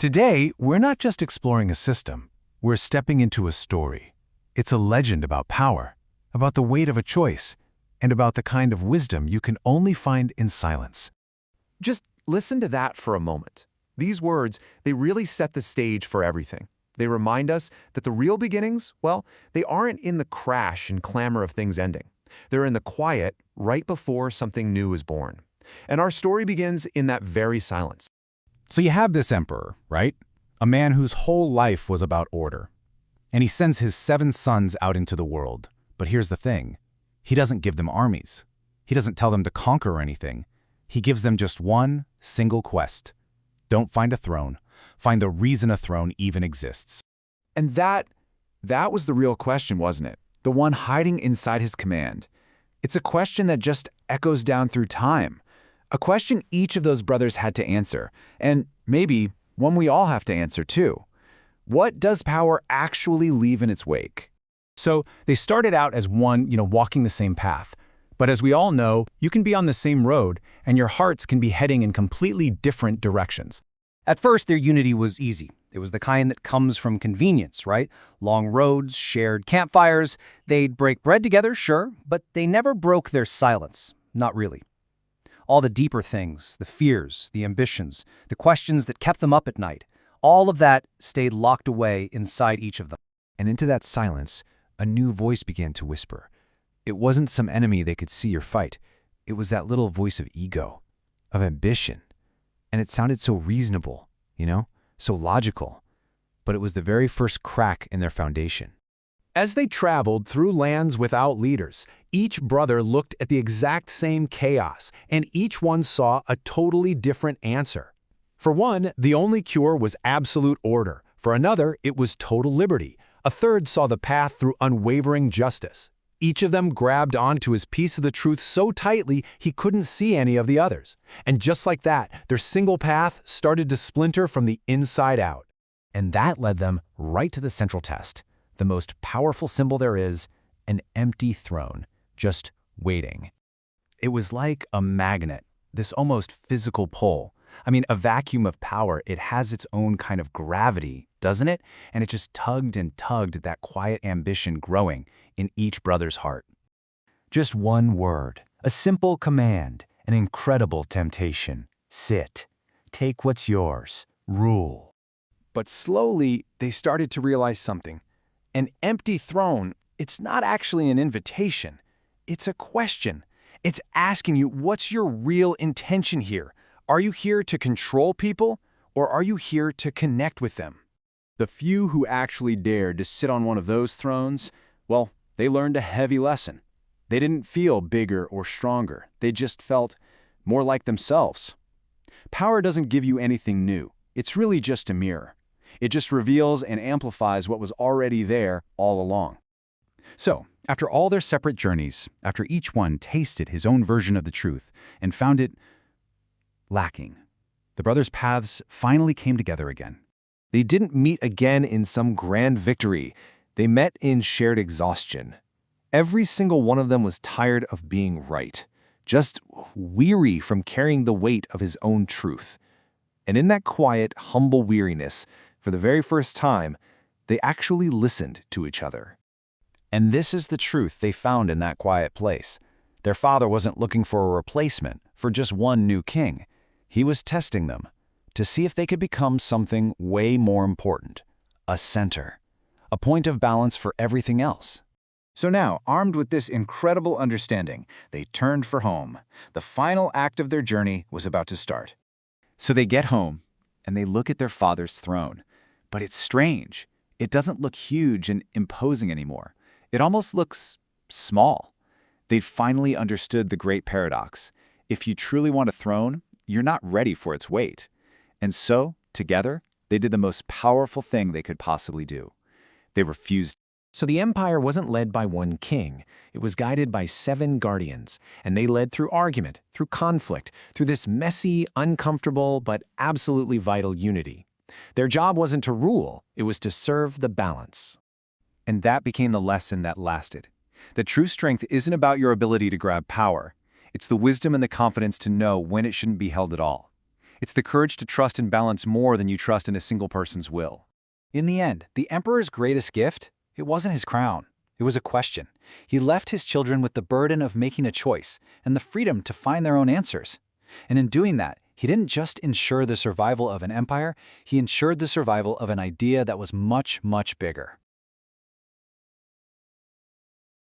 Today, we're not just exploring a system, we're stepping into a story. It's a legend about power, about the weight of a choice, and about the kind of wisdom you can only find in silence. Just listen to that for a moment. These words, they really set the stage for everything. They remind us that the real beginnings, well, they aren't in the crash and clamor of things ending. They're in the quiet right before something new is born. And our story begins in that very silence. So you have this emperor, right? A man whose whole life was about order. And he sends his 7 sons out into the world. But here's the thing. He doesn't give them armies. He doesn't tell them to conquer anything. He gives them just one single quest. Don't find a throne. Find the reason a throne even exists. And that was the real question, wasn't it? The one hiding inside his command. It's a question that just echoes down through time. A question each of those brothers had to answer, and maybe one we all have to answer too. What does power actually leave in its wake? So they started out as one, walking the same path. But as we all know, you can be on the same road, and your hearts can be heading in completely different directions. At first, their unity was easy. It was the kind that comes from convenience, right? Long roads, shared campfires. They'd break bread together, sure, but they never broke their silence. Not really. All the deeper things, the fears, the ambitions, the questions that kept them up at night, all of that stayed locked away inside each of them. And into that silence, a new voice began to whisper. It wasn't some enemy they could see or fight. It was that little voice of ego, of ambition. And it sounded so reasonable, so logical. But it was the very first crack in their foundation. As they traveled through lands without leaders, each brother looked at the exact same chaos, and each one saw a totally different answer. For one, the only cure was absolute order. For another, it was total liberty. A third saw the path through unwavering justice. Each of them grabbed onto his piece of the truth so tightly he couldn't see any of the others. And just like that, their single path started to splinter from the inside out. And that led them right to the central test. The most powerful symbol there is, an empty throne, just waiting. It was like a magnet, this almost physical pull. A vacuum of power, it has its own kind of gravity, doesn't it? And it just tugged and tugged at that quiet ambition growing in each brother's heart. Just one word, a simple command, an incredible temptation. Sit. Take what's yours. Rule. But slowly, they started to realize something. An empty throne, it's not actually an invitation. It's a question. It's asking you, what's your real intention here? Are you here to control people, or are you here to connect with them? The few who actually dared to sit on one of those thrones, well, they learned a heavy lesson. They didn't feel bigger or stronger. They just felt more like themselves. Power doesn't give you anything new. It's really just a mirror. It just reveals and amplifies what was already there all along. So, after all their separate journeys, after each one tasted his own version of the truth and found it lacking, the brothers' paths finally came together again. They didn't meet again in some grand victory. They met in shared exhaustion. Every single one of them was tired of being right, just weary from carrying the weight of his own truth. And in that quiet, humble weariness, for the very first time, they actually listened to each other. And this is the truth they found in that quiet place. Their father wasn't looking for a replacement for just one new king. He was testing them to see if they could become something way more important, a center, a point of balance for everything else. So now, armed with this incredible understanding, they turned for home. The final act of their journey was about to start. So they get home, and they look at their father's throne. But it's strange. It doesn't look huge and imposing anymore. It almost looks small. They'd finally understood the great paradox. If you truly want a throne, you're not ready for its weight. And so, together, they did the most powerful thing they could possibly do. They refused. So the empire wasn't led by one king. It was guided by 7 guardians, and they led through argument, through conflict, through this messy, uncomfortable, but absolutely vital unity. Their job wasn't to rule, it was to serve the balance. And that became the lesson that lasted. The true strength isn't about your ability to grab power. It's the wisdom and the confidence to know when it shouldn't be held at all. It's the courage to trust in balance more than you trust in a single person's will. In the end, the emperor's greatest gift, it wasn't his crown. It was a question. He left his children with the burden of making a choice and the freedom to find their own answers. And in doing that, he didn't just ensure the survival of an empire, he ensured the survival of an idea that was much, much bigger.